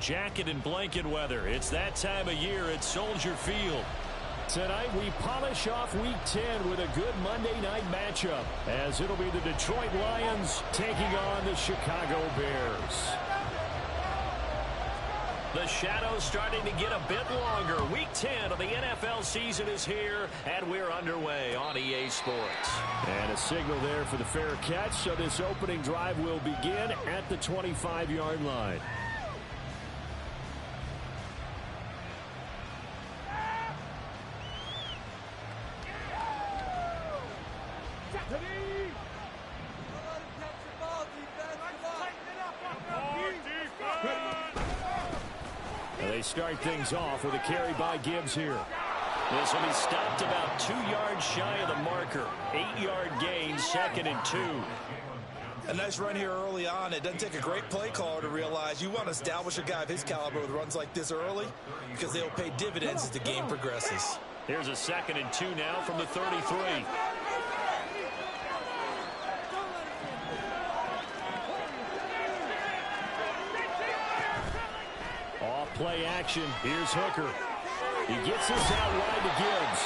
jacket and blanket weather. It's that time of year at Soldier Field. Tonight we polish off Week 10 with a good Monday night matchup, as it'll be the Detroit Lions taking on the Chicago Bears. The shadow's starting to get a bit longer. Week 10 of the NFL season is here, and we're underway on EA Sports. And a signal there for the fair catch, so this opening drive will begin at the 25-yard line. They start things off with a carry by Gibbs here. This will be stopped about 2 yards shy of the marker. 8-yard gain, 2nd and 2. A nice run here early on. It doesn't take a great play caller to realize you want to establish a guy of his caliber with runs like this early, because they'll pay dividends as the game progresses. Here's a 2nd and 2 now from the 33. Play action. Here's Hooker. He gets this out wide to Gibbs.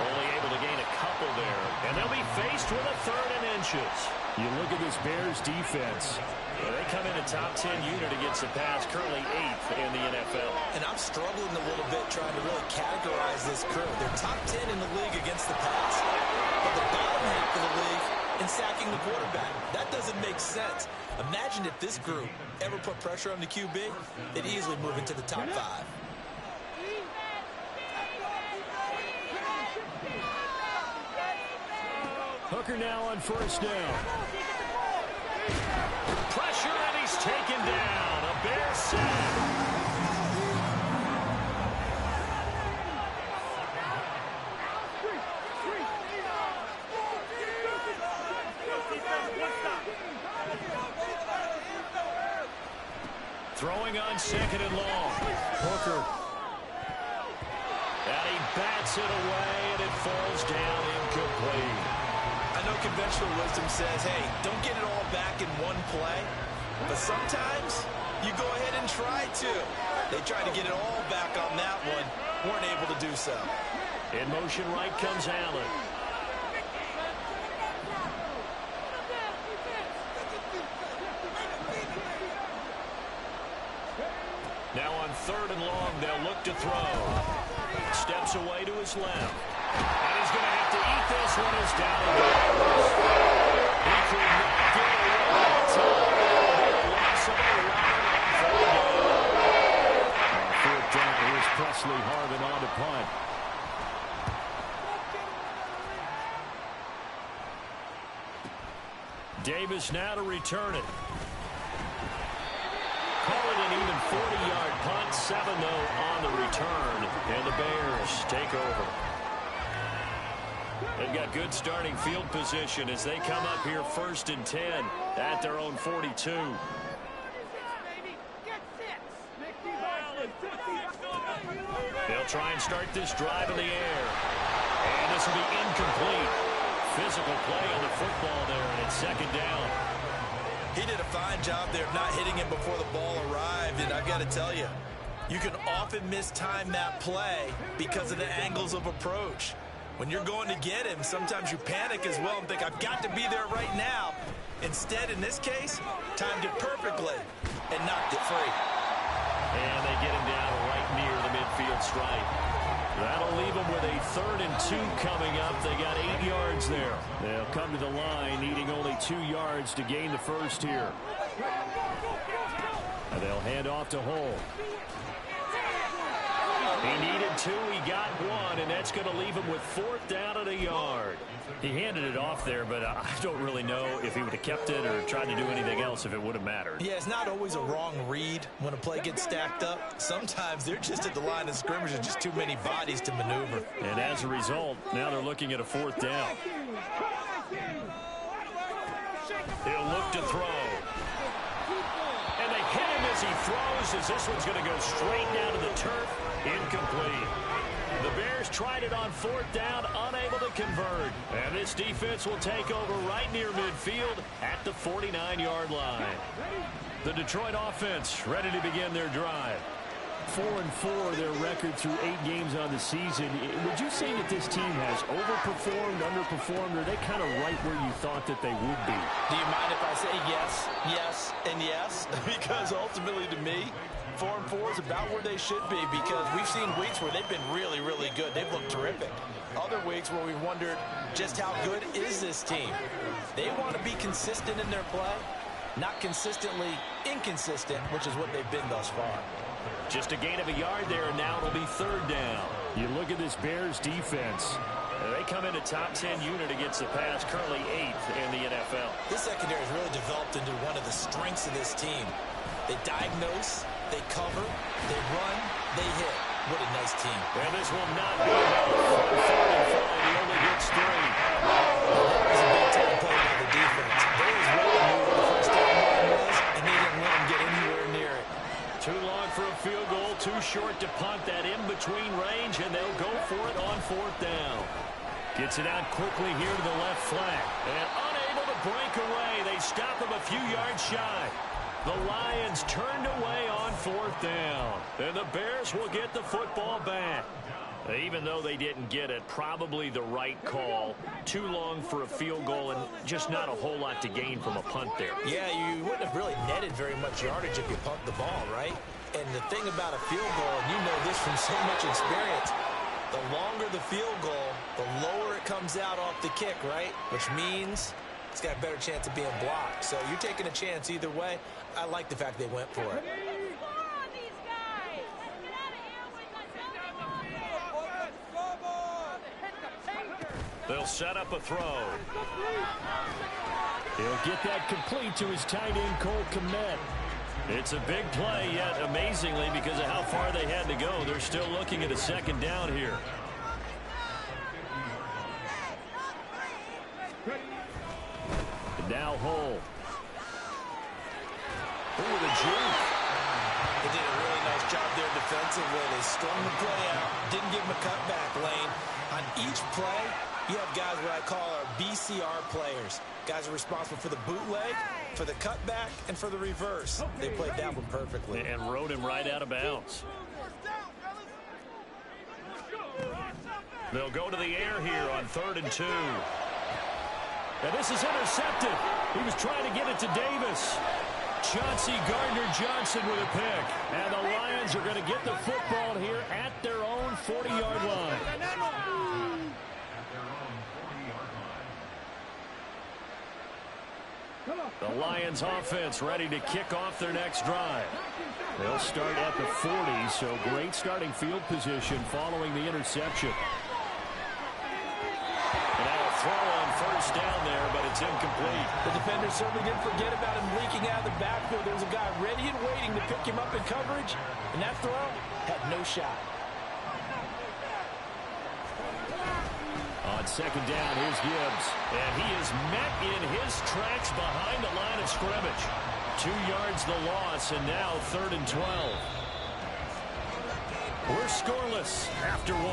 Only able to gain a couple there. And they'll be faced with a 3rd and inches. You look at this Bears defense. Well, they come in a top 10 unit against the pass, currently 8th in the NFL. And I'm struggling a little bit trying to really categorize this crew. They're top 10 in the league against the pass, but the bottom half of the league in sacking the quarterback. That doesn't make sense. Imagine if this group ever put pressure on the QB, they'd easily move into the top 5. Hooker now on 1st down. Pressure, and he's taken down. A Bear sack. Throwing on 2nd and long. Hooker. And he bats it away, and it falls down incomplete. I know conventional wisdom says, hey, don't get it all back in one play. But sometimes you go ahead and try to. They tried to get it all back on that one. Weren't able to do so. In motion right comes Allen. Now on 3rd and long, they'll look to throw. Steps away to his left. And he's going to have to eat this one as down he goes. He could not get away that time. Loss of a round on 4th down. Here's Presley Harvin on to punt. Davis now to return it. Call it an even 40-yard punt. 7, though, on the return. And the Bears take over. They've got good starting field position as they come up here 1st and 10 at their own 42. They'll try and start this drive in the air. And this will be incomplete. Physical play on the football there, and it's 2nd down. He did a fine job there of not hitting him before the ball arrived, and I've got to tell you, you can often mistime that play because of the angles of approach. When you're going to get him, sometimes you panic as well and think, I've got to be there right now. Instead, in this case, timed it perfectly and knocked it free. And they get him down right near the midfield stripe. That'll leave them with a 3rd and 2 coming up. They got 8 yards there. They'll come to the line, needing only 2 yards to gain the first here. And they'll hand off to Hull. He needed 2, he got 1, and that's going to leave him with 4th down and a yard. He handed it off there, but I don't really know if he would have kept it or tried to do anything else if it would have mattered. Yeah, it's not always a wrong read when a play gets stacked up. Sometimes they're just at the line of scrimmage and just too many bodies to maneuver. And as a result, now they're looking at a 4th down. He'll look to throw. And they hit him as he throws, as this one's going to go straight down to the turf. Incomplete. The Bears tried it on 4th down, unable to convert. And this defense will take over right near midfield at the 49-yard line. The Detroit offense ready to begin their drive. 4-4 their record through 8 games on the season. Would you say that this team has overperformed, underperformed, or are they kind of right where you thought that they would be? Do you mind if I say yes, yes, and yes? Because ultimately to me, 4-4 is about where they should be, because we've seen weeks where they've been really, really good. They've looked terrific. Other weeks where we wondered just how good is this team. They want to be consistent in their play, not consistently inconsistent, which is what they've been thus far. Just a gain of a yard there, and now it'll be 3rd down. You look at this Bears defense. They come in a top 10 unit against the pass, currently 8th in the NFL. This secondary has really developed into one of the strengths of this team. They diagnose, they cover, they run, they hit. What a nice team. And this will not be enough. On 3rd and 5, he only gets 3. That was a big-time play by the defense. They was really knew where the first down line was, and they didn't let them get anywhere near it. Too long for a field goal, too short to punt that in-between range, and they'll go for it on 4th down. Gets it out quickly here to the left flank. And unable to break away, they stop him a few yards shy. The Lions turned away on 4th down. And the Bears will get the football back. Even though they didn't get it, probably the right call. Too long for a field goal and just not a whole lot to gain from a punt there. Yeah, you wouldn't have really netted very much yardage if you pumped the ball, right? And the thing about a field goal, and you know this from so much experience, the longer the field goal, the lower it comes out off the kick, right? Which means it's got a better chance of being blocked. So you're taking a chance either way. I like the fact they went for it. They'll set up a throw. He'll get that complete to his tight end, Cole Kmet. It's a big play, yet amazingly, because of how far they had to go, they're still looking at a 2nd down here. And now Hull. Ooh, the juke. They did a really nice job there defensively. They strung the play out, didn't give him a cutback lane. On each play, you have guys what I call our BCR players. Guys are responsible for the bootleg, for the cutback, and for the reverse. They played that one perfectly. And rode him right out of bounds. They'll go to the air here on 3rd and 2. And this is intercepted. He was trying to get it to Davis. Chauncey Gardner-Johnson with a pick. And the Lions are going to get the football here at their own 40-yard line. The Lions offense ready to kick off their next drive. They'll start at the 40, so great starting field position following the interception. And now a throw on 1st down there, but it's incomplete. The defender certainly didn't forget about him leaking out of the backfield. There was a guy ready and waiting to pick him up in coverage, and that throw had no shot. On 2nd down, here's Gibbs. And he is met in his tracks behind the line of scrimmage. 2 yards the loss, and now 3rd and 12. We're scoreless after 1.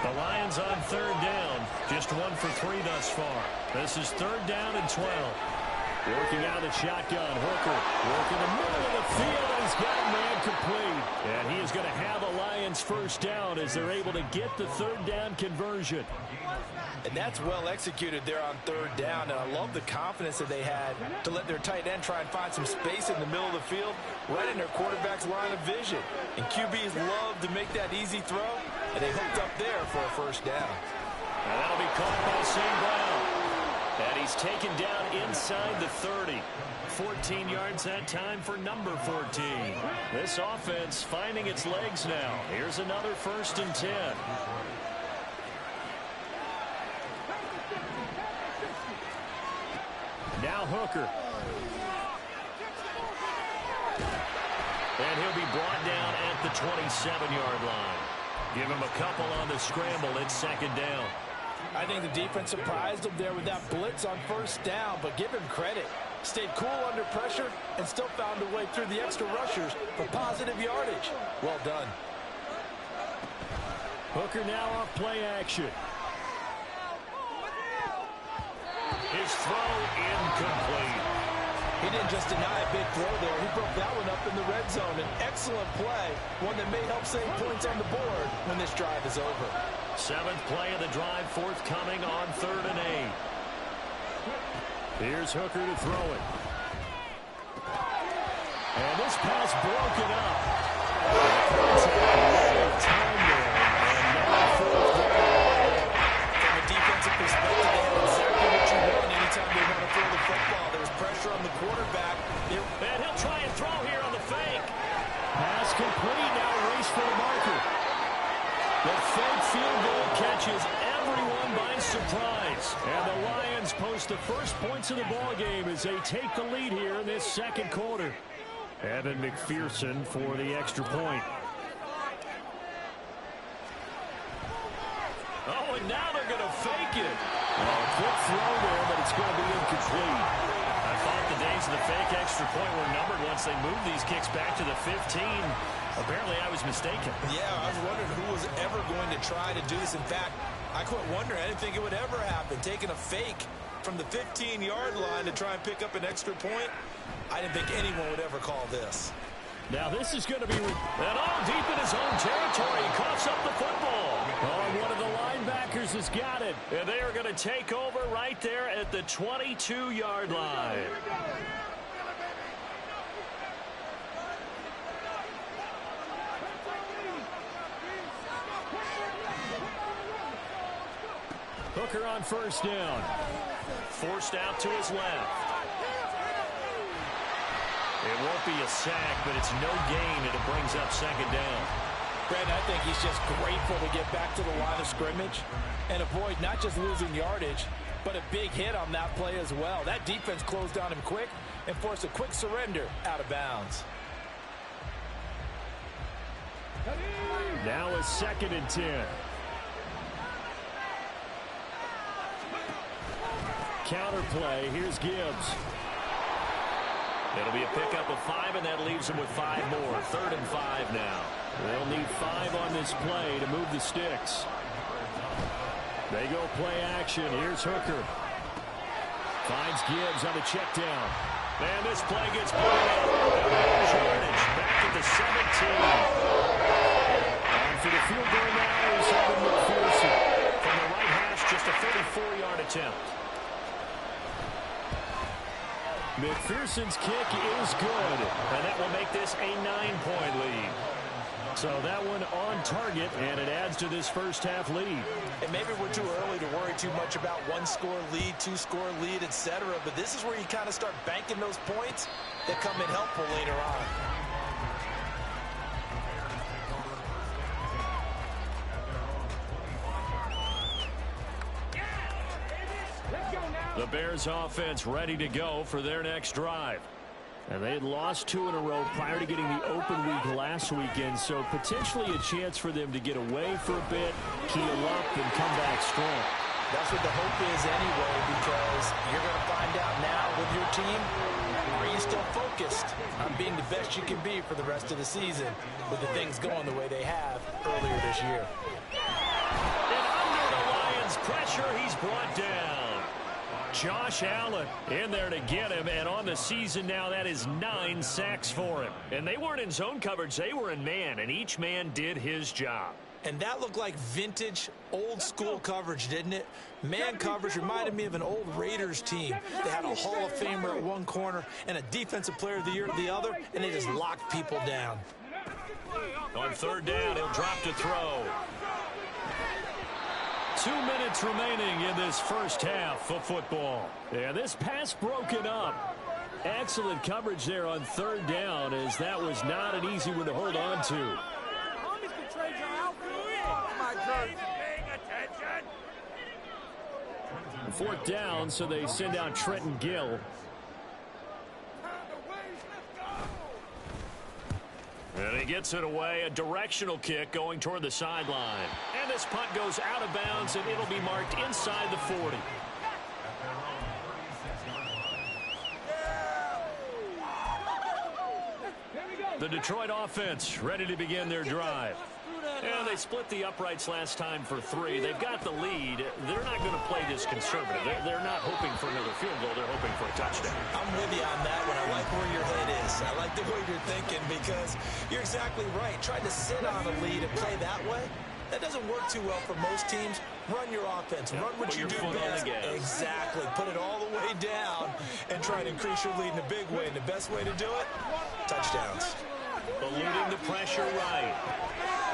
The Lions on 3rd down. Just 1 for 3 thus far. This is 3rd down and 12. Working out a shotgun. Hooker working the middle of the field. He's got a man complete. And he is going to have a Lions 1st down as they're able to get the 3rd down conversion. And that's well executed there on 3rd down. And I love the confidence that they had to let their tight end try and find some space in the middle of the field, right in their quarterback's line of vision. And QBs love to make that easy throw, and they hooked up there for a 1st down. And that'll be caught by St. Brown. And he's taken down inside the 30. 14 yards that time for number 14. This offense finding its legs now. Here's another 1st and 10. Now Hooker. And he'll be brought down at the 27-yard line. Give him a couple on the scramble. It's 2nd down. I think the defense surprised him there with that blitz on 1st down, but give him credit. Stayed cool under pressure and still found a way through the extra rushers for positive yardage. Well done. Hooker now off play action. His throw incomplete. He didn't just deny a big throw there. He broke that one up in the red zone. An excellent play, one that may help save points on the board when this drive is over. 7th play of the drive, forthcoming on 3rd and 8. Here's Hooker to throw it. And this pass broken up. Time there. And now 4th down. From a defensive perspective, they have exactly what you want anytime they want to throw the football. There's pressure on the quarterback. And he'll try and throw here on the fake. Pass complete. Now race for the marker. The fake field goal catches everyone by surprise. And the Lions post the first points of the ball game as they take the lead here in this 2nd quarter. Evan McPherson for the extra point. Oh, and now they're going to fake it. Quick throw there, but it's going to be incomplete. I thought the days of the fake extra point were numbered once they moved these kicks back to the 15. Apparently, I was mistaken. Yeah, I was wondering who was ever going to try to do this. In fact, I quit wondering. I didn't think it would ever happen. Taking a fake from the 15-yard line to try and pick up an extra point, I didn't think anyone would ever call this. Now this is going to be and all deep in his own territory. He coughs up the football. Oh, and one of the linebackers has got it. And they are going to take over right there at the 22-yard line. Hooker on 1st down. Forced out to his left. It won't be a sack, but it's no gain, and it brings up 2nd down. Brandon, I think he's just grateful to get back to the line of scrimmage and avoid not just losing yardage, but a big hit on that play as well. That defense closed on him quick and forced a quick surrender out of bounds. Now a 2nd and 10. Counter play. Here's Gibbs. It'll be a pickup of 5, and that leaves them with 5 more. 3rd and 5 now. They'll need 5 on this play to move the sticks. They go play action. Here's Hooker. Finds Gibbs on the check down. And this play gets blown up. Yardage back at the 17. And for the field goal now is Evan McPherson. From the right hash, just a 34-yard attempt. McPherson's kick is good, and that will make this a 9-point lead. So that one on target, and it adds to this first half lead. And maybe we're too early to worry too much about 1-score lead, 2-score lead, etc. But this is where you kind of start banking those points that come in helpful later on. The Bears offense ready to go for their next drive. And they had lost 2 in a row prior to getting the open week last weekend, so potentially a chance for them to get away for a bit, keel up, and come back strong. That's what the hope is anyway, because you're going to find out now with your team, are you still focused on being the best you can be for the rest of the season with the things going the way they have earlier this year. And under the Lions' pressure, he's brought down. Josh Allen in there to get him, and on the season now, that is 9 sacks for him. And they weren't in zone coverage, they were in man, and each man did his job. And that looked like vintage, old-school coverage, didn't it? Man coverage reminded me of an old Raiders team. They had a Hall of Famer at one corner and a Defensive Player of the Year at the other, and they just locked people down. On 3rd down, he'll drop to throw. 2 minutes remaining in this first half of football. Yeah, this pass broken up. Excellent coverage there on 3rd down, as that was not an easy one to hold on to. 4th down, so they send out Trenton Gill. And he gets it away, a directional kick going toward the sideline. And this punt goes out of bounds, and it'll be marked inside the 40. The Detroit offense ready to begin their drive. And they split the uprights last time for 3. They've got the lead. They're not going to play this conservative. They're not hoping for another field goal. They're hoping for a touchdown. I'm with you on that one. I like where your head is. I like the way you're thinking because you're exactly right. Trying to sit on a lead and play that way, that doesn't work too well for most teams. Run your offense. Run what you do best. Exactly. Put it all the way down and try to increase your lead in a big way. And the best way to do it, touchdowns. Eluding the pressure right.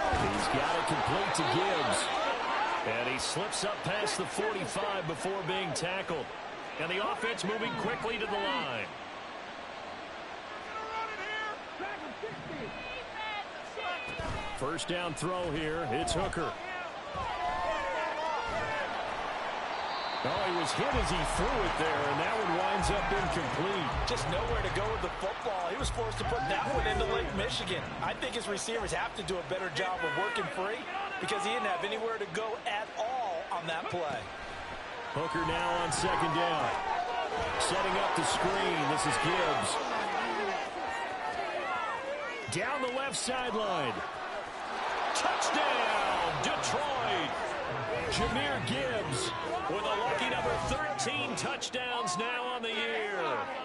He's got it complete to Gibbs. And he slips up past the 45 before being tackled. And the offense moving quickly to the line. First down throw here. It's Hooker. Oh, he was hit as he threw it there, and that one winds up incomplete. Just nowhere to go with the football. He was forced to put that one into Lake Michigan. I think his receivers have to do a better job of working free because he didn't have anywhere to go at all on that play. Hooker now on second down. Setting up the screen. This is Gibbs. Down the left sideline. Touchdown, Detroit. Jahmyr Gibbs with a lucky number 13 touchdowns now on the year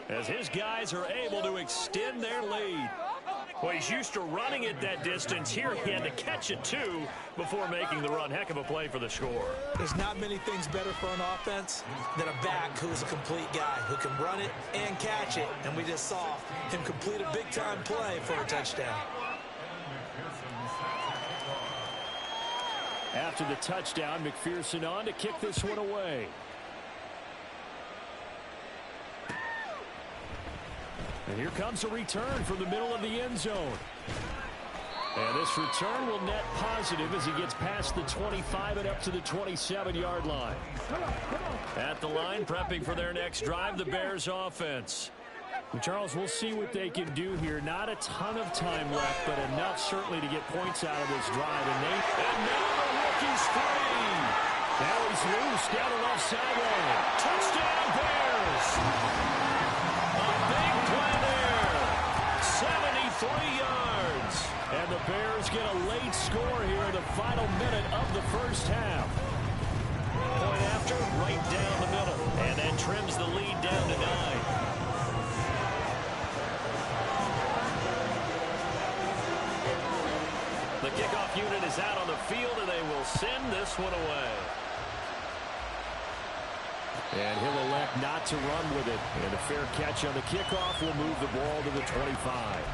as his guys are able to extend their lead. Well, he's used to running it that distance. Here he had to catch it, too, before making the run. Heck of a play for the score. There's not many things better for an offense than a back who's a complete guy who can run it and catch it. And we just saw him complete a big-time play for a touchdown. After the touchdown, McPherson on to kick this one away. And here comes a return from the middle of the end zone. And this return will net positive as he gets past the 25 and up to the 27-yard line. At the line, prepping for their next drive, the Bears offense. Well, Charles, we'll see what they can do here. Not a ton of time left, but enough certainly to get points out of this drive. And now the rookie's free. Now he's loose down the left sideline. Touchdown, Bears. A big play there. 73 yards. And the Bears get a late score here in the final minute of the first half. Point after, right down the middle. And that trims the lead down to 9. The kickoff unit is out on the field, and they will send this one away. And he'll elect not to run with it. And a fair catch on the kickoff will move the ball to the 25.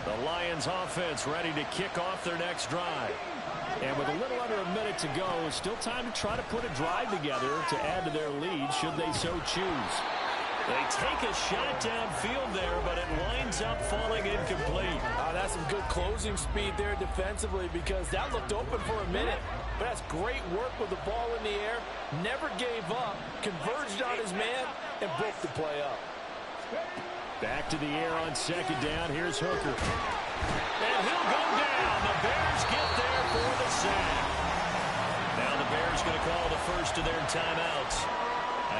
The Lions offense ready to kick off their next drive. And with a little under a minute to go, still time to try to put a drive together to add to their lead should they so choose. They take a shot downfield there, but it winds up falling incomplete. That's some good closing speed there defensively because that looked open for a minute. But that's great work with the ball in the air. Never gave up, converged on his man, and broke the play up. Back to the air on second down. Here's Hooker. And he'll go down. The Bears get there for the sack. Now the Bears going to call the first of their timeouts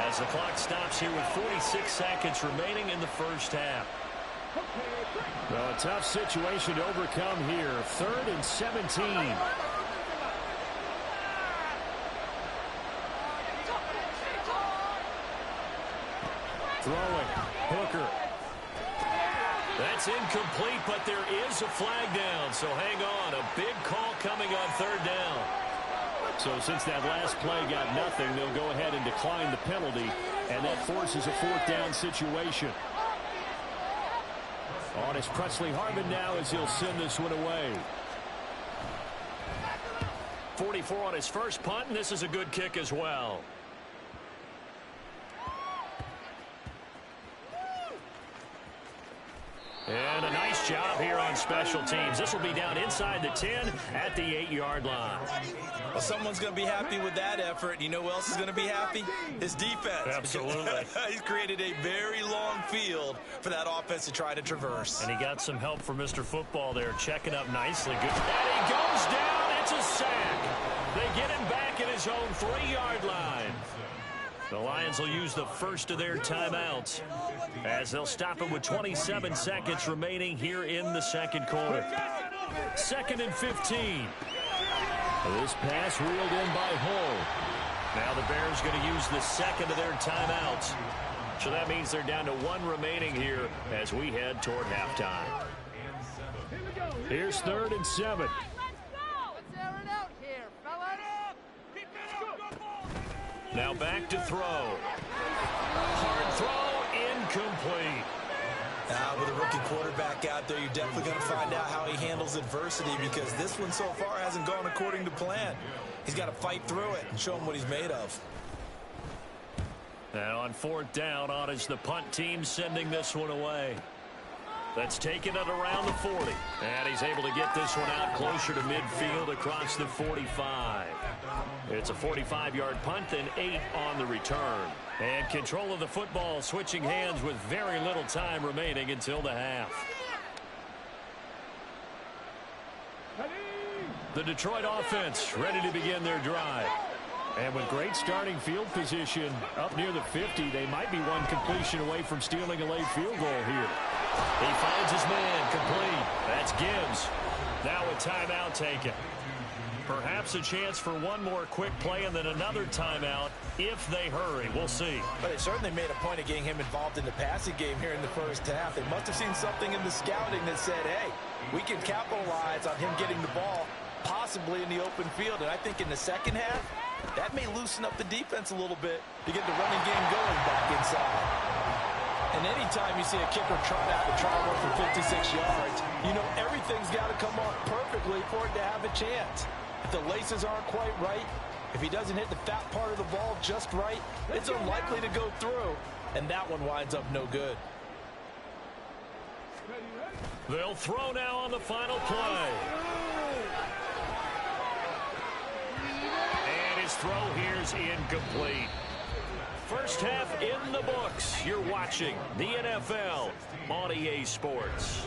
as the clock stops here with 46 seconds remaining in the first half. Well, a tough situation to overcome here. 3rd and 17. Throwing. Hooker. That's incomplete, but there is a flag down, so hang on. A big call coming on 3rd down. So since that last play got nothing, they'll go ahead and decline the penalty, and that forces a 4th down situation. On is Presley Harvin now as he'll send this one away. 44 on his first punt, and this is a good kick as well. And a nice job here on special teams. This will be down inside the 10 at the 8-yard line. Well, someone's going to be happy with that effort. You know who else is going to be happy? His defense. Absolutely. He's created a very long field for that offense to try to traverse. And he got some help from Mr. Football there, checking up nicely. Good. And he goes down. It's a sack. They get him back at his own 3-yard line. The Lions will use the first of their timeouts as they'll stop it with 27 seconds remaining here in the second quarter. 2nd and 15. This pass reeled in by Hull. Now the Bears going to use the second of their timeouts. So that means they're down to 1 remaining here as we head toward halftime. Here's 3rd and 7. Now back to throw. Hard throw, incomplete. Now with a rookie quarterback out there, you're definitely going to find out how he handles adversity, because this one so far hasn't gone according to plan. He's got to fight through it and show him what he's made of. Now on 4th down, on is the punt team sending this one away. That's taken it around the 40. And he's able to get this one out closer to midfield across the 45. It's a 45-yard punt, then 8 on the return. And control of the football switching hands with very little time remaining until the half. The Detroit offense ready to begin their drive. And with great starting field position up near the 50, they might be one completion away from stealing a late field goal here. He finds his man complete. That's Gibbs. Now a timeout taken. Perhaps a chance for one more quick play and then another timeout if they hurry. We'll see. But they certainly made a point of getting him involved in the passing game here in the first half. They must have seen something in the scouting that said, hey, we can capitalize on him getting the ball possibly in the open field. And I think in the second half, that may loosen up the defense a little bit to get the running game going back inside. And anytime you see a kicker trot out and try to run for 56 yards, you know everything's got to come off perfectly for it to have a chance. If the laces aren't quite right, if he doesn't hit the fat part of the ball just right, it's unlikely to go through. And that one winds up no good. They'll throw now on the final play. And his throw here's incomplete. First half in the books. You're watching the NFL on EA Sports.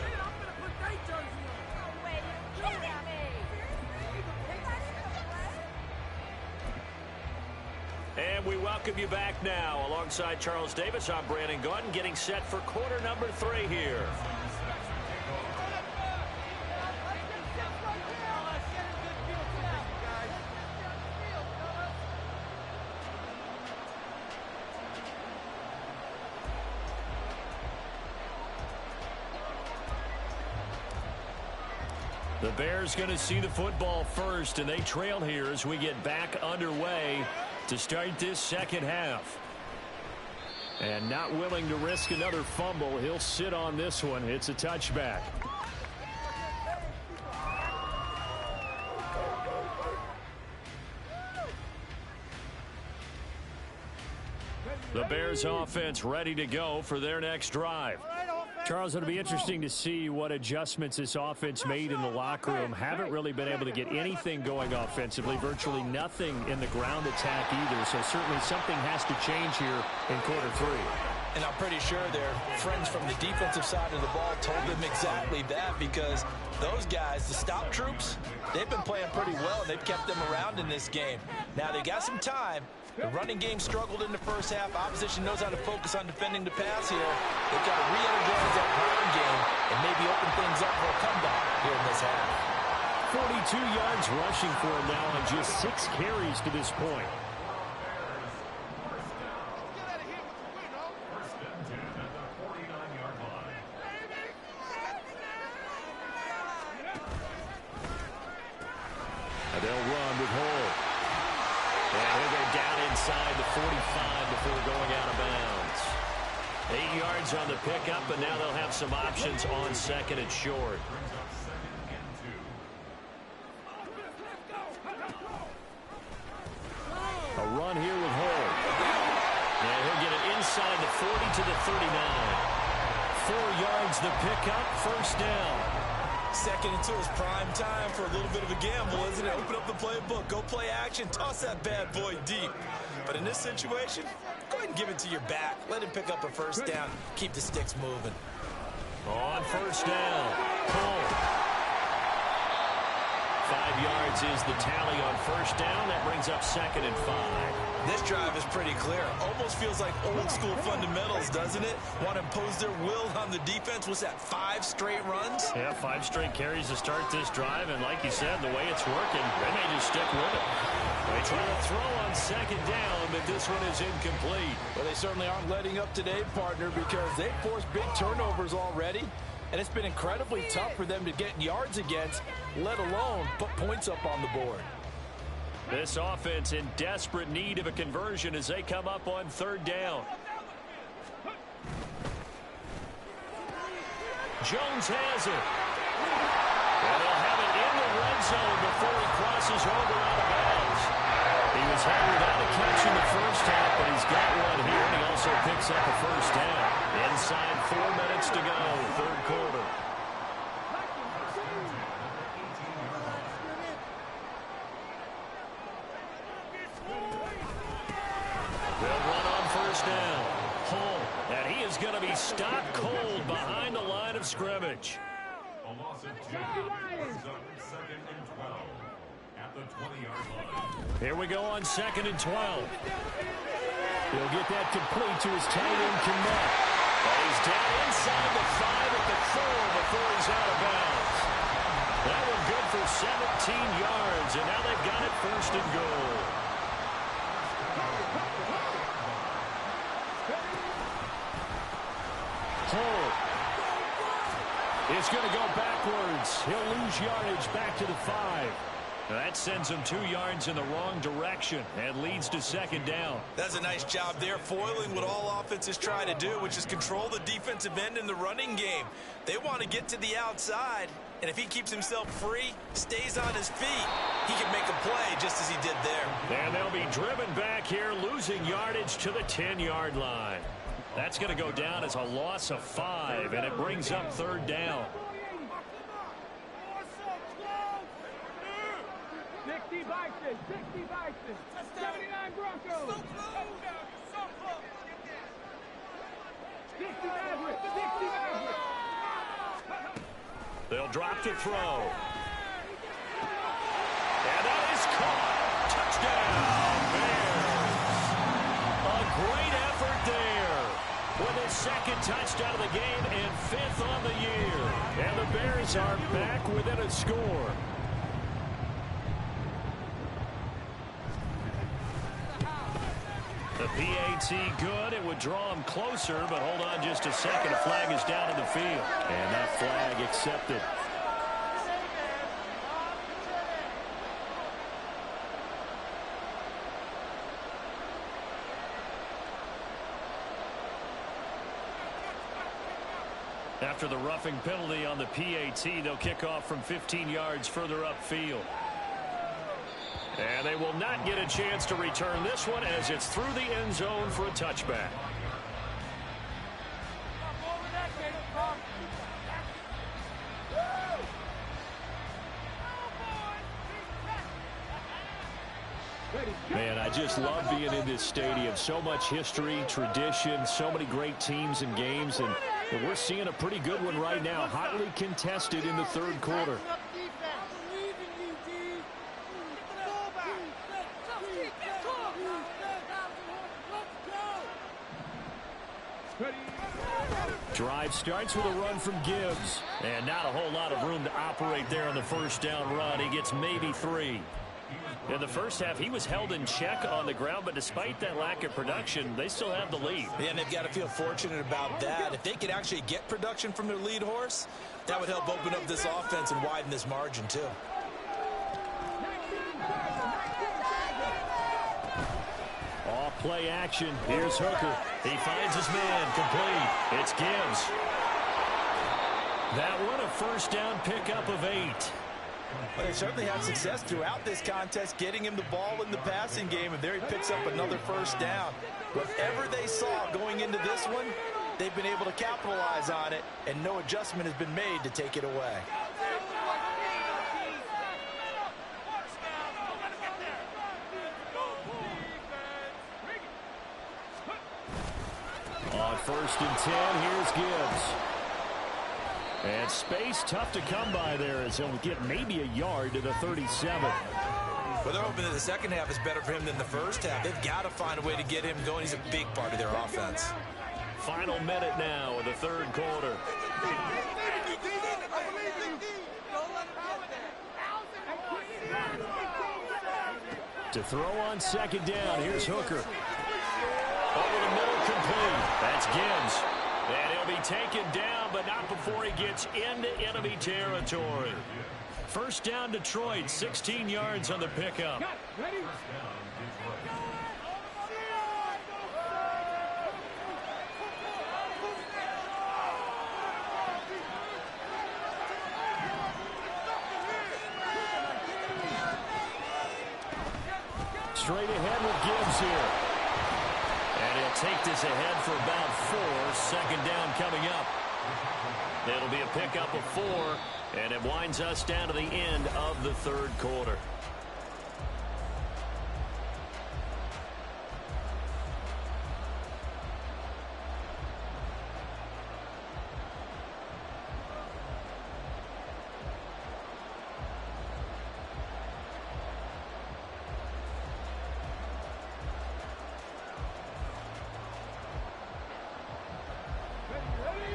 And we welcome you back now. Alongside Charles Davis, I'm Brandon Gaudin, getting set for quarter number 3 here. The Bears going to see the football first, and they trail here as we get back underway to start this second half. And not willing to risk another fumble, he'll sit on this one. It's a touchback. The Bears offense ready to go for their next drive. Charles, it'll be interesting to see what adjustments this offense made in the locker room. Haven't really been able to get anything going offensively, virtually nothing in the ground attack either. So certainly something has to change here in quarter 3. And I'm pretty sure their friends from the defensive side of the ball told them exactly that, because those guys, the stop troops, they've been playing pretty well. They've kept them around in this game. Now they got some time. The running game struggled in the first half. Opposition knows how to focus on defending the pass here. They've got to re-energize that ground game and maybe open things up for a comeback here in this half. 42 yards rushing for him now on just 6 carries to this point. They'll run with Hull. And he'll go down inside the 45 before going out of bounds. 8 yards on the pickup, and now they'll have some options on second and short. A run here with Hull. And he'll get it inside the 40 to the 39. yards, the pickup, first down. 2nd and 2 is prime time for a little bit of a gamble, isn't it? Open up the playbook, go play action, toss that bad boy deep. But in this situation, go ahead and give it to your back. Let him pick up a first down. Keep the sticks moving. On first down, Cole. 5 yards is the tally on first down. That brings up 2nd and 5. This drive is pretty clear. Almost feels like old school fundamentals, doesn't it? Want to impose their will on the defense. Was that 5 straight runs? Yeah, 5 straight carries to start this drive. And like you said, the way it's working, they may just stick with it. They try to throw on 2nd down, but this one is incomplete. Well, they certainly aren't letting up today, partner, because they've forced big turnovers already. And it's been incredibly tough for them to get yards against, let alone put points up on the board. This offense in desperate need of a conversion as they come up on 3rd down. Jones has it. And they'll have it in the red zone before he crosses over out of bounds. He was had without a catch in the first half, but he's got one here, and he also picks up a first down. Inside 4 minutes to go, 3rd quarter. They'll run on first down. Hull, and he is going to be stopped cold behind the line of scrimmage. A loss of 2 brings up 2nd and 12 at the 20-yard line. Here we go on 2nd and 12. He'll get that complete to his tight end, Connect. He's down inside the 5 at the 4 before he's out of bounds. That one good for 17 yards, and now they've got it 1st and goal. Hull is going to go backwards. He'll lose yardage back to the 5. That sends him 2 yards in the wrong direction and leads to 2nd down. That's a nice job there, foiling what all offenses try to do, which is control the defensive end in the running game. They want to get to the outside, and if he keeps himself free, stays on his feet, he can make a play just as he did there. And they'll be driven back here, losing yardage to the 10-yard line. That's going to go down as a loss of 5, and it brings up 3rd down. 60 Bison, 79 Broncos. 60 Mavericks, 60 Mavericks. They'll drop to throw. And that is caught. Touchdown, Bears. A great effort there. With his 2nd touchdown of the game and 5th on the year. And the Bears are back within a score. The PAT good. It would draw him closer, but hold on just a second. A flag is down in the field. And that flag accepted. After the roughing penalty on the PAT, they'll kick off from 15 yards further upfield. And they will not get a chance to return this one as it's through the end zone for a touchback. Man, I just love being in this stadium. So much history, tradition, so many great teams and games, and we're seeing a pretty good one right now, hotly contested in the 3rd quarter. Drive starts with a run from Gibbs. And not a whole lot of room to operate there on the 1st down run. He gets maybe 3. In the first half, he was held in check on the ground, but despite that lack of production, they still have the lead. Yeah, and they've got to feel fortunate about that. If they could actually get production from their lead horse, that would help open up this offense and widen this margin, too. Off play action. Here's Hooker. He finds his man. Complete. It's Gibbs. That one, a 1st down pickup of 8. Well, they certainly had success throughout this contest, getting him the ball in the passing game, and there he picks up another 1st down. Whatever they saw going into this one, they've been able to capitalize on it, and no adjustment has been made to take it away. On 1st and 10, here's Gibbs. And space tough to come by there as he'll get maybe a yard to the 37. Well, they're hoping that the second half is better for him than the first half. They've got to find a way to get him going. He's a big part of their offense. Final minute now of the 3rd quarter. To throw on 2nd down, here's Hooker. Over the middle, complete. That's Gibbs. And he'll be taken down, but not before he gets into enemy territory. 1st down, Detroit, 16 yards on the pickup. Ready? Straight ahead with Gibbs here. And he'll take this ahead for about 4. 2nd down coming up. It'll be a pickup of 4, and it winds us down to the end of the 3rd quarter.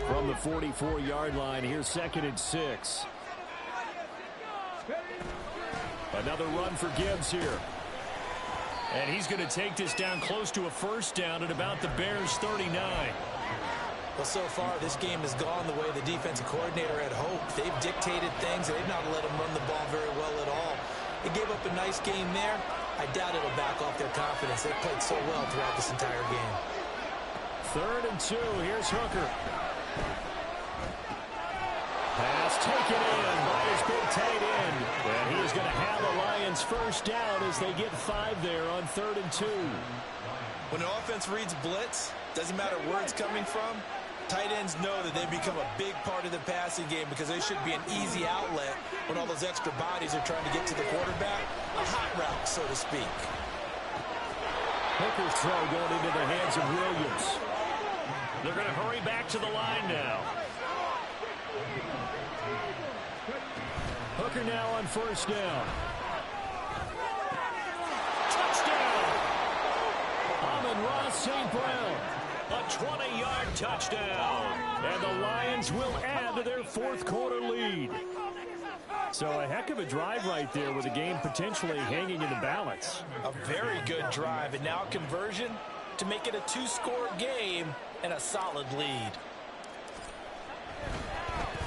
From the 44-yard line, here's 2nd and 6. Another run for Gibbs here. And he's going to take this down close to a 1st down at about the Bears' 39. Well, so far, this game has gone the way the defensive coordinator had hoped. They've dictated things. They've not let him run the ball very well at all. They gave up a nice game there. I doubt it'll back off their confidence. They've played so well throughout this entire game. 3rd and 2. Here's Hooker. Pass taken in by his big tight end. And he is going to have the Lions 1st down as they get 5 there on 3rd and 2. When an offense reads blitz, doesn't matter where it's coming from, tight ends know that they become a big part of the passing game because they should be an easy outlet when all those extra bodies are trying to get to the quarterback. A hot route, so to speak. Hooker's throw going into the hands of Williams. They're going to hurry back to the line now. Hooker now on 1st down. Touchdown! Amon-Ra St. Brown. A 20-yard touchdown. And the Lions will add to their 4th quarter lead. So a heck of a drive right there with the game potentially hanging in the balance. A very good drive, and now conversion to make it a 2-score game and a solid lead.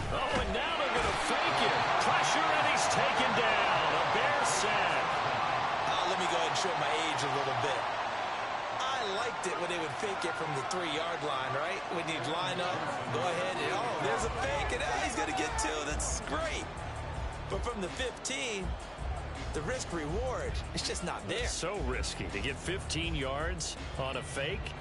Oh, and now they're going to fake it. Pressure, and he's taken down. A Bear sack. Let me go ahead and show my age a little bit. I liked it when they would fake it from the 3-yard line, right? When you'd line up, go ahead, and there's a fake, and he's going to get 2. That's great. But from the 15, the risk-reward, it's just not there. It's so risky to get 15 yards on a fake.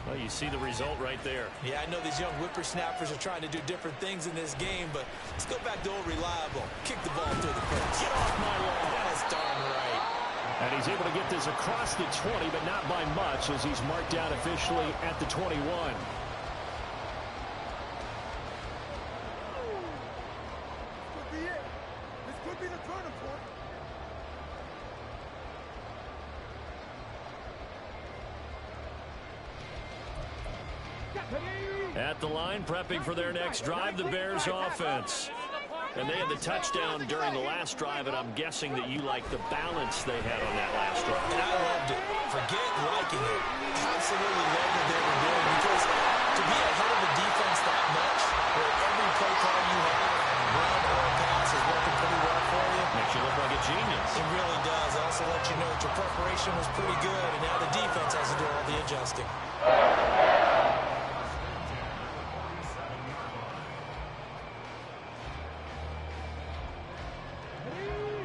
Well, you see the result right there. Yeah, I know these young whippersnappers are trying to do different things in this game, but let's go back to old reliable. Kick the ball through the press. Get off my lawn. That's darn right. And he's able to get this across the 20, but not by much as he's marked down officially at the 21. This could be the turning point. At the line, prepping for their next drive, the Bears offense. And they had the touchdown during the last drive, and I'm guessing that you like the balance they had on that last drive. And I loved it. Forget liking it. Absolutely loved what they were doing, because to be ahead of the defense that much, where every play call you have, run or pass, is working pretty well for you. Makes you look like a genius. It really does. Also let you know that your preparation was pretty good, and now the defense has to do all the adjusting.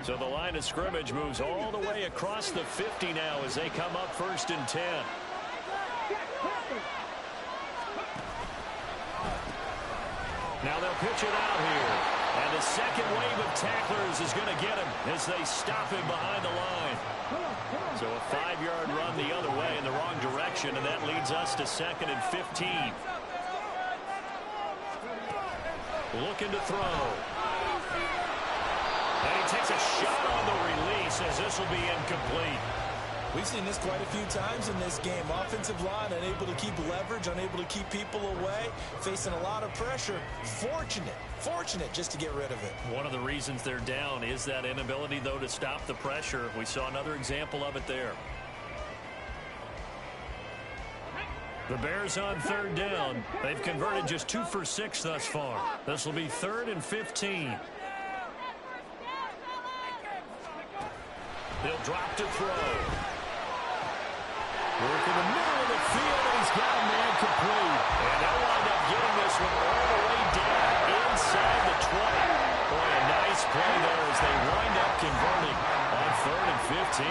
So the line of scrimmage moves all the way across the 50 now as they come up 1st and 10. Now they'll pitch it out here. And the second wave of tacklers is going to get him as they stop him behind the line. So a 5-yard run the other way in the wrong direction, and that leads us to 2nd and 15. Looking to throw. And he takes a shot on the release as this will be incomplete. We've seen this quite a few times in this game. Offensive line unable to keep leverage, unable to keep people away, facing a lot of pressure. Fortunate just to get rid of it. One of the reasons they're down is that inability, though, to stop the pressure. We saw another example of it there. The Bears on 3rd down. They've converted just 2 for 6 thus far. This will be 3rd and 15. They'll drop to throw. Work in the middle of the field, and he's got a man complete. And they'll wind up getting this one all the way down inside the 20. Boy, a nice play there as they wind up converting on 3rd and 15.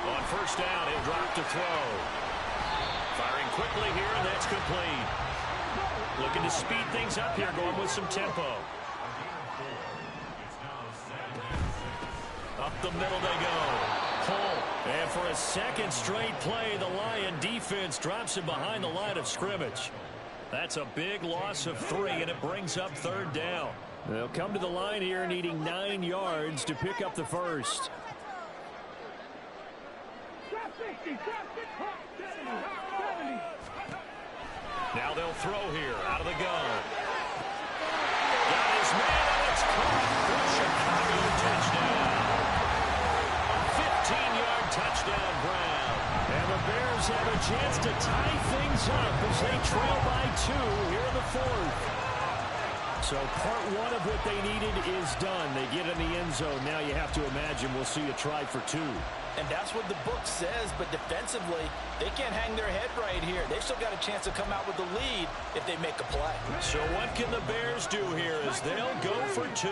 On 1st down, he'll drop to throw. Firing quickly here, and that's complete. Looking to speed things up here, going with some tempo. Up the middle they go. Pull. And for a second straight play, the Lion defense drops him behind the line of scrimmage. That's a big loss of 3, and it brings up 3rd down. They'll come to the line here needing 9 yards to pick up the first. Now they'll throw here out of the gun. Got his man, and it's caught for Chicago touchdown. 15-yard touchdown, Brown. And the Bears have a chance to tie things up as they trail by 2 here in the 4th. So part 1 of what they needed is done. They get in the end zone. Now you have to imagine we'll see a try for 2. And that's what the book says, but defensively, they can't hang their head right here. They've still got a chance to come out with the lead if they make a play. So what can the Bears do here as they'll go for 2?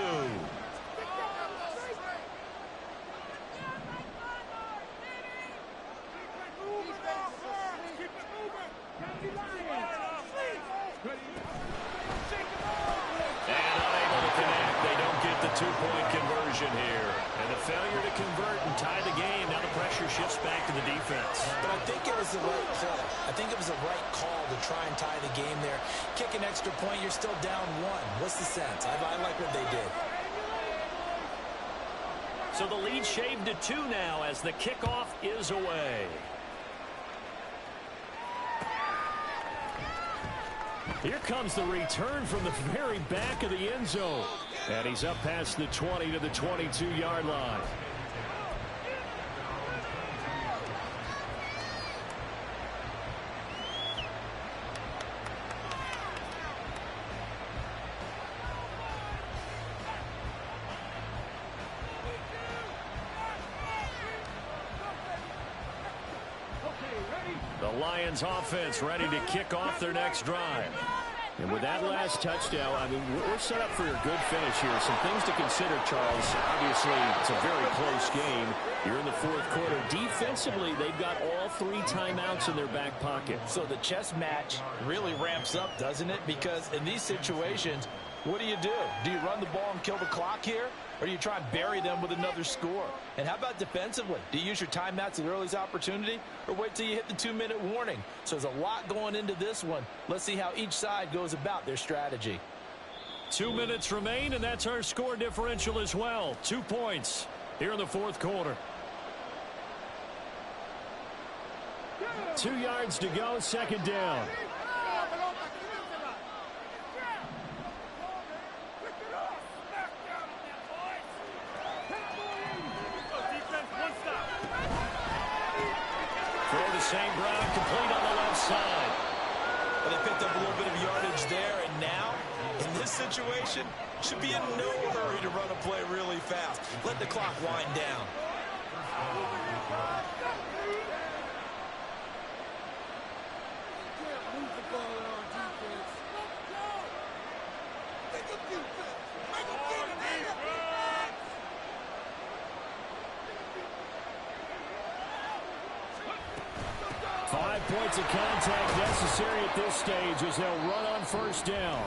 Two-point conversion here. And a failure to convert and tie the game. Now the pressure shifts back to the defense. But I think it was the right play. I think it was the right call to try and tie the game there. Kick an extra point, you're still down 1. What's the sense? I like what they did. So the lead shaved to 2 now as the kickoff is away. Here comes the return from the very back of the end zone. And he's up past the 20 to the 22-yard line. The Lions offense ready to kick off their next drive. And with that last touchdown, I mean, we're set up for a good finish here. Some things to consider, Charles. Obviously, it's a very close game. You're in the 4th quarter. Defensively, they've got all 3 timeouts in their back pocket. So the chess match really ramps up, doesn't it? Because in these situations, what do? Do you run the ball and kill the clock here? Or do you try and bury them with another score? And how about defensively? Do you use your timeouts at earliest opportunity? Or wait till you hit the 2-minute warning? So there's a lot going into this one. Let's see how each side goes about their strategy. 2 minutes remain, and that's our score differential as well. 2 points here in the 4th quarter. 2 yards to go, 2nd down. St. Brown complete on the left side. Well, they picked up a little bit of yardage there, and now, in this situation, should be in no hurry to run a play really fast. Let the clock wind down. 5 points of contact necessary at this stage as they'll run on first down.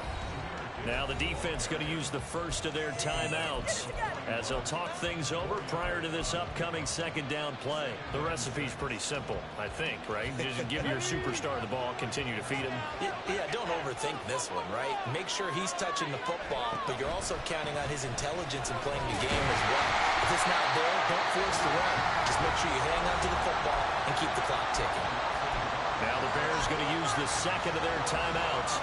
Now the defense going to use the first of their timeouts as they'll talk things over prior to this upcoming second down play. The recipe's pretty simple, I think, right? Just give your superstar the ball, continue to feed him. Yeah, don't overthink this one, right? Make sure he's touching the football, but you're also counting on his intelligence in playing the game as well. If it's not there, don't force the run. Just make sure you hang on to the football and keep the clock ticking. Now the Bears going to use the second of their timeouts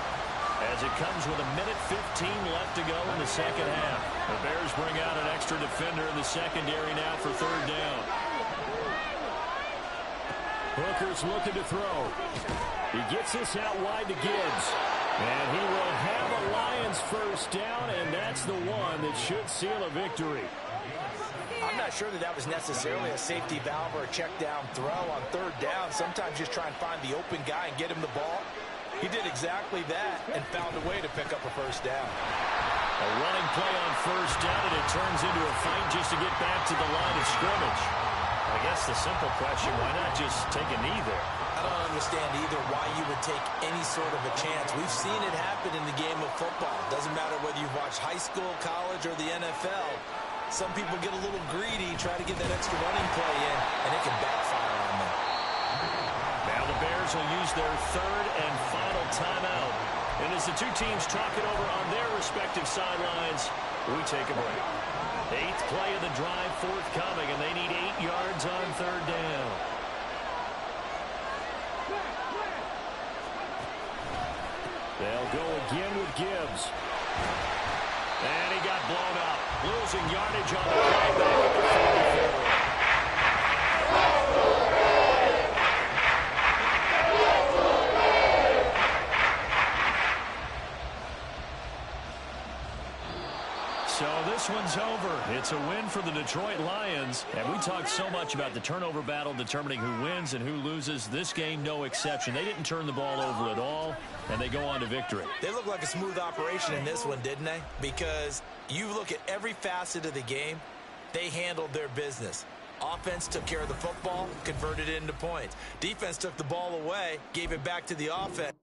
as it comes with 1:15 left to go in the second half. The Bears bring out an extra defender in the secondary now for third down. Hooker's looking to throw. He gets this out wide to Gibbs. And he will have a Lions first down, and that's the one that should seal a victory. I'm not sure that was necessarily a safety valve or a check down throw on third down. Sometimes just try and find the open guy and get him the ball. He did exactly that and found a way to pick up a first down. A running play on first down, and it turns into a fight just to get back to the line of scrimmage. I guess the simple question, why not just take a knee there? I don't understand either why you would take any sort of a chance. We've seen it happen in the game of football. Doesn't matter whether you've watched high school, college, or the NFL. Some people get a little greedy, try to get that extra running play in, and it can backfire on them. Now the Bears will use their third and final timeout. And as the two teams talk it over on their respective sidelines, we take a break. 8th play of the drive forthcoming, and they need 8 yards on third down. They'll go again with Gibbs. And he got blown up, losing yardage on the play back at the 44. So this one's over. It's a win for the Detroit Lions. And we talked so much about the turnover battle determining who wins and who loses. This game, no exception. They didn't turn the ball over at all, and they go on to victory. They look like a smooth operation in this one, didn't they? Because you look at every facet of the game, they handled their business. Offense took care of the football, converted it into points. Defense took the ball away, gave it back to the offense.